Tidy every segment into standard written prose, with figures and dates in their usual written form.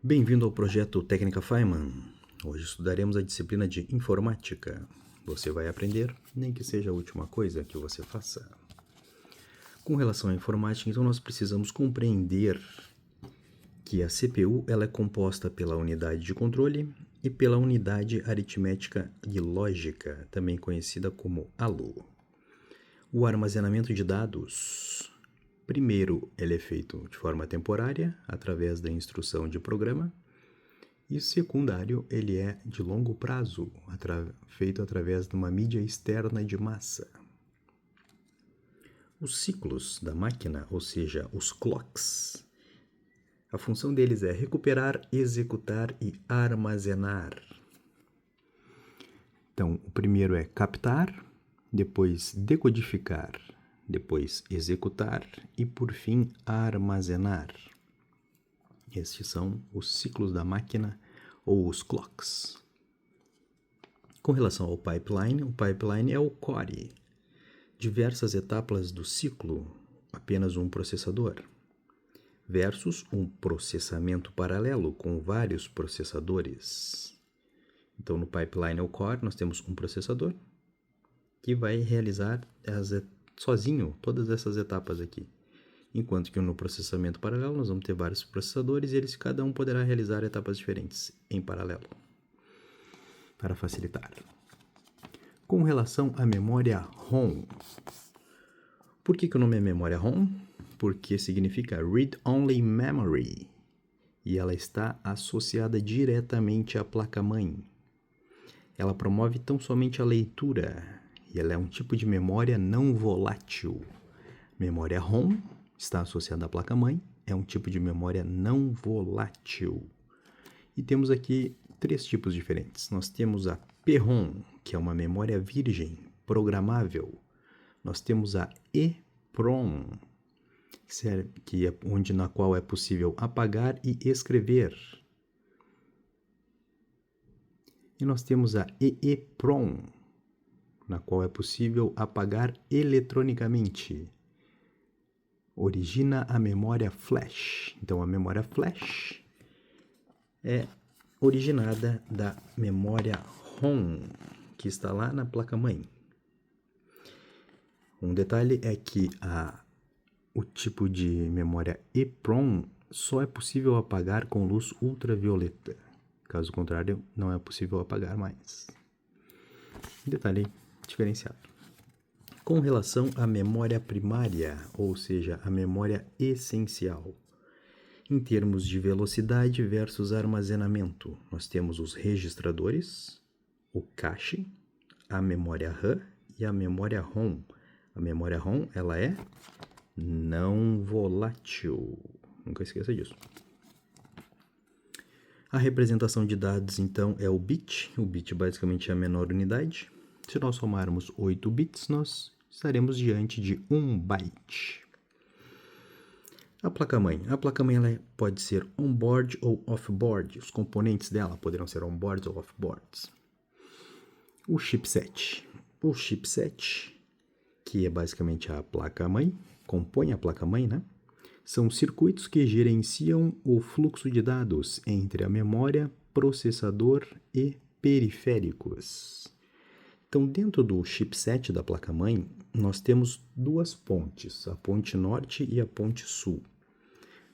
Bem-vindo ao projeto Técnica Feynman. Hoje estudaremos a disciplina de Informática. Você vai aprender, nem que seja a última coisa que você faça. Com relação à informática, então nós precisamos compreender que a CPU ela é composta pela unidade de controle e pela unidade aritmética e lógica, também conhecida como ALU. O armazenamento de dados, primeiro, ele é feito de forma temporária, através da instrução de programa, e secundário, ele é de longo prazo, feito através de uma mídia externa de massa. Os ciclos da máquina, ou seja, os clocks, a função deles é recuperar, executar e armazenar. Então, o primeiro é captar, depois decodificar, depois executar e, por fim, armazenar. Estes são os ciclos da máquina ou os clocks. Com relação ao pipeline, o pipeline é o core. Diversas etapas do ciclo, apenas um processador, versus um processamento paralelo com vários processadores. Então, no pipeline ou core, nós temos um processador que vai realizar sozinho todas essas etapas aqui. Enquanto que no processamento paralelo, nós vamos ter vários processadores e cada um poderá realizar etapas diferentes em paralelo, para facilitar. Com relação à memória ROM. Por que o nome é memória ROM? Porque significa Read Only Memory e ela está associada diretamente à placa-mãe. Ela promove tão somente a leitura e ela é um tipo de memória não volátil. Memória ROM está associada à placa-mãe, é um tipo de memória não volátil. E temos aqui três tipos diferentes. Nós temos a PROM, que é uma memória virgem, programável. Nós temos a EPROM, na qual é possível apagar e escrever. E nós temos a EEPROM, na qual é possível apagar eletronicamente. Origina a memória flash. Então, a memória flash é originada da memória ROM, que está lá na placa-mãe. Um detalhe é que o tipo de memória EEPROM só é possível apagar com luz ultravioleta. Caso contrário, não é possível apagar mais. Detalhe diferenciado. Com relação à memória primária, ou seja, a memória essencial. Em termos de velocidade versus armazenamento, nós temos os registradores, o cache, a memória RAM e a memória ROM. A memória ROM, ela é não volátil. Nunca esqueça disso. A representação de dados, então, é o bit. O bit basicamente é a menor unidade. Se nós somarmos 8 bits, nós estaremos diante de 1 byte. A placa-mãe. A placa-mãe ela pode ser on-board ou off-board. Os componentes dela poderão ser on-boards ou off-boards. O chipset. O chipset, que é basicamente a placa-mãe, compõe a placa-mãe, né? São circuitos que gerenciam o fluxo de dados entre a memória, processador e periféricos. Então, dentro do chipset da placa-mãe, nós temos duas pontes, a ponte norte e a ponte sul.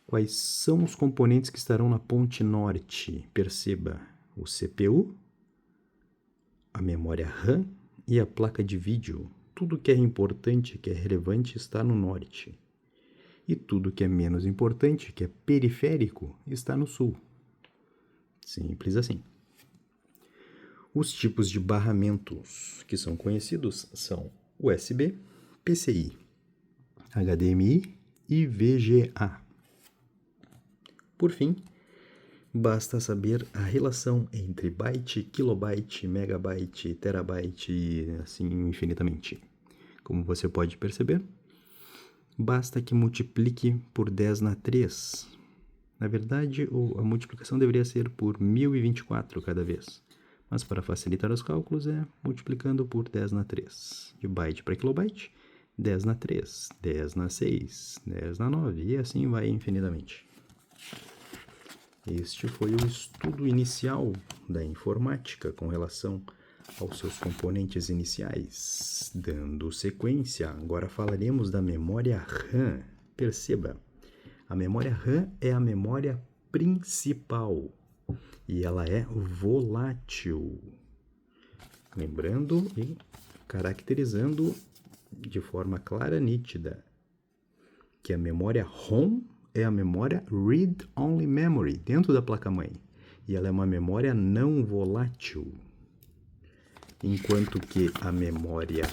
Quais são os componentes que estarão na ponte norte? Perceba, o CPU, a memória RAM e a placa de vídeo. Tudo que é importante, que é relevante, está no norte. E tudo que é menos importante, que é periférico, está no sul. Simples assim. Os tipos de barramentos que são conhecidos são USB, PCI, HDMI e VGA. Por fim, basta saber a relação entre byte, kilobyte, megabyte, terabyte e assim infinitamente. Como você pode perceber, basta que multiplique por 10 na 3. Na verdade, a multiplicação deveria ser por 1024 cada vez. Mas para facilitar os cálculos é multiplicando por 10 na 3. De byte para kilobyte, 10 na 3, 10 na 6, 10 na 9 e assim vai infinitamente. Este foi o estudo inicial da informática com relação aos seus componentes iniciais. Dando sequência, agora falaremos da memória RAM. Perceba, a memória RAM é a memória principal e ela é volátil. Lembrando e caracterizando de forma clara e nítida que a memória ROM é a memória Read-Only Memory dentro da placa-mãe e ela é uma memória não volátil, enquanto que a memória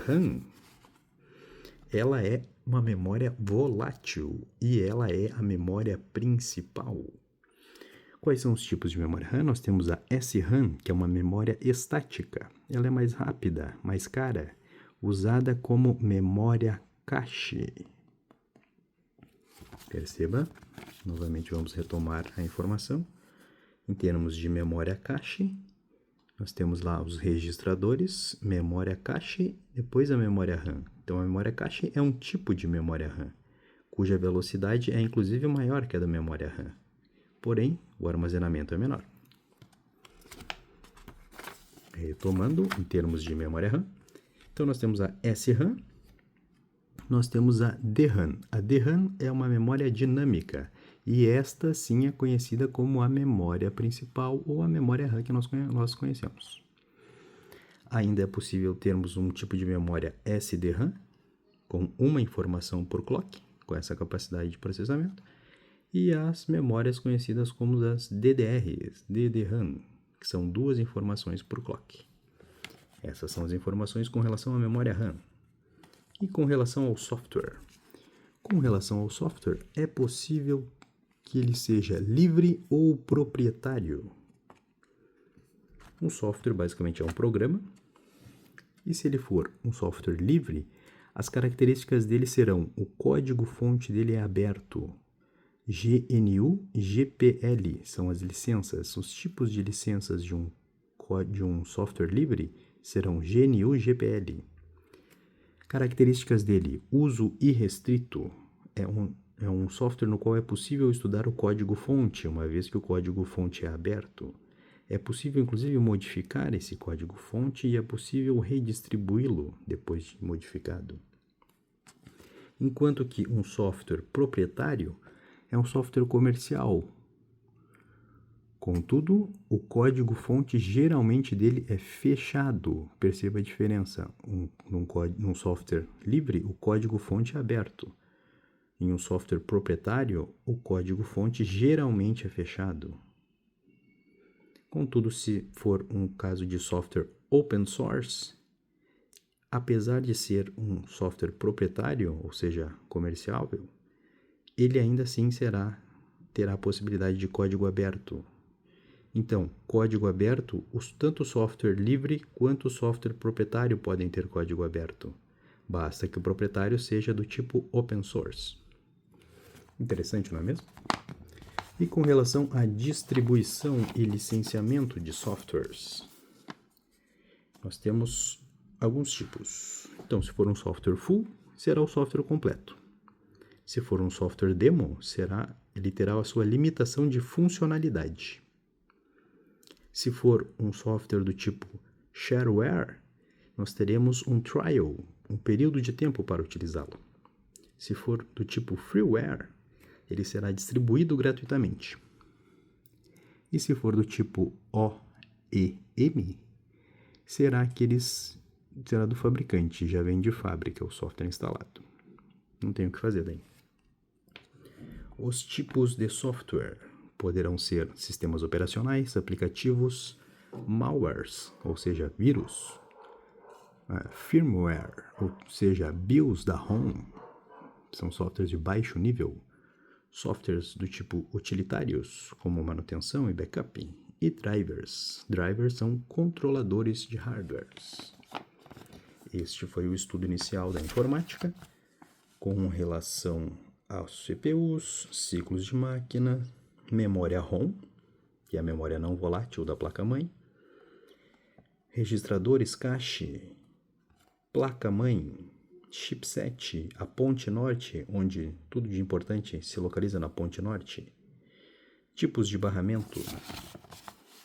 RAM ela é uma memória volátil e ela é a memória principal. Quais são os tipos de memória RAM? Nós temos a SRAM, que é uma memória estática. Ela é mais rápida, mais cara, usada como memória cache. Perceba, novamente vamos retomar a informação. Em termos de memória cache, nós temos lá os registradores, memória cache, depois a memória RAM. Então, a memória cache é um tipo de memória RAM, cuja velocidade é inclusive maior que a da memória RAM. Porém, o armazenamento é menor. Retomando, em termos de memória RAM, então nós temos a SRAM, nós temos a DRAM. A DRAM é uma memória dinâmica e esta sim é conhecida como a memória principal ou a memória RAM que nós conhecemos. Ainda é possível termos um tipo de memória SDRAM, com uma informação por clock, com essa capacidade de processamento, e as memórias conhecidas como as DDRs, DDRAM, que são 2 informações por clock. Essas são as informações com relação à memória RAM. E com relação ao software? Com relação ao software, é possível que ele seja livre ou proprietário. Um software basicamente é um programa, e se ele for um software livre, as características dele serão: o código-fonte dele é aberto, GNU e GPL são as licenças. Os tipos de licenças de um software livre serão GNU e GPL. Características dele: uso irrestrito. É um software no qual é possível estudar o código-fonte, uma vez que o código-fonte é aberto. É possível, inclusive, modificar esse código-fonte e é possível redistribuí-lo depois de modificado. Enquanto que um software proprietário é um software comercial. Contudo, o código-fonte geralmente dele é fechado. Perceba a diferença. Num software livre, o código-fonte é aberto. Em um software proprietário, o código-fonte geralmente é fechado. Contudo, se for um caso de software open source, apesar de ser um software proprietário, ou seja, comerciável, ele ainda assim terá a possibilidade de código aberto. Então, código aberto, tanto o software livre quanto o software proprietário podem ter código aberto. Basta que o proprietário seja do tipo open source. Interessante, não é mesmo? E com relação à distribuição e licenciamento de softwares, nós temos alguns tipos. Então, se for um software full, será o software completo. Se for um software demo, ele terá a sua limitação de funcionalidade. Se for um software do tipo shareware, nós teremos um trial, um período de tempo para utilizá-lo. Se for do tipo freeware, ele será distribuído gratuitamente. E se for do tipo OEM, será do fabricante, já vem de fábrica o software instalado. Não tem o que fazer daí. Os tipos de software poderão ser sistemas operacionais, aplicativos, malwares, ou seja, vírus, firmware, ou seja, BIOS da ROM, são softwares de baixo nível, softwares do tipo utilitários, como manutenção e backup, e drivers. Drivers são controladores de hardwares. Este foi o estudo inicial da informática com relação aos CPUs, ciclos de máquina, memória ROM, que é a memória não volátil da placa-mãe, registradores cache, placa-mãe, chipset, a ponte norte, onde tudo de importante se localiza na ponte norte, tipos de barramento: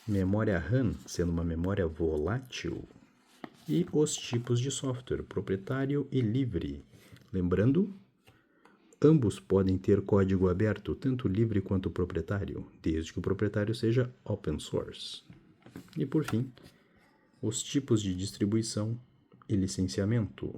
memória RAM, sendo uma memória volátil, e os tipos de software, proprietário e livre. Lembrando, ambos podem ter código aberto, tanto livre quanto proprietário, desde que o proprietário seja open source. E por fim, os tipos de distribuição e licenciamento.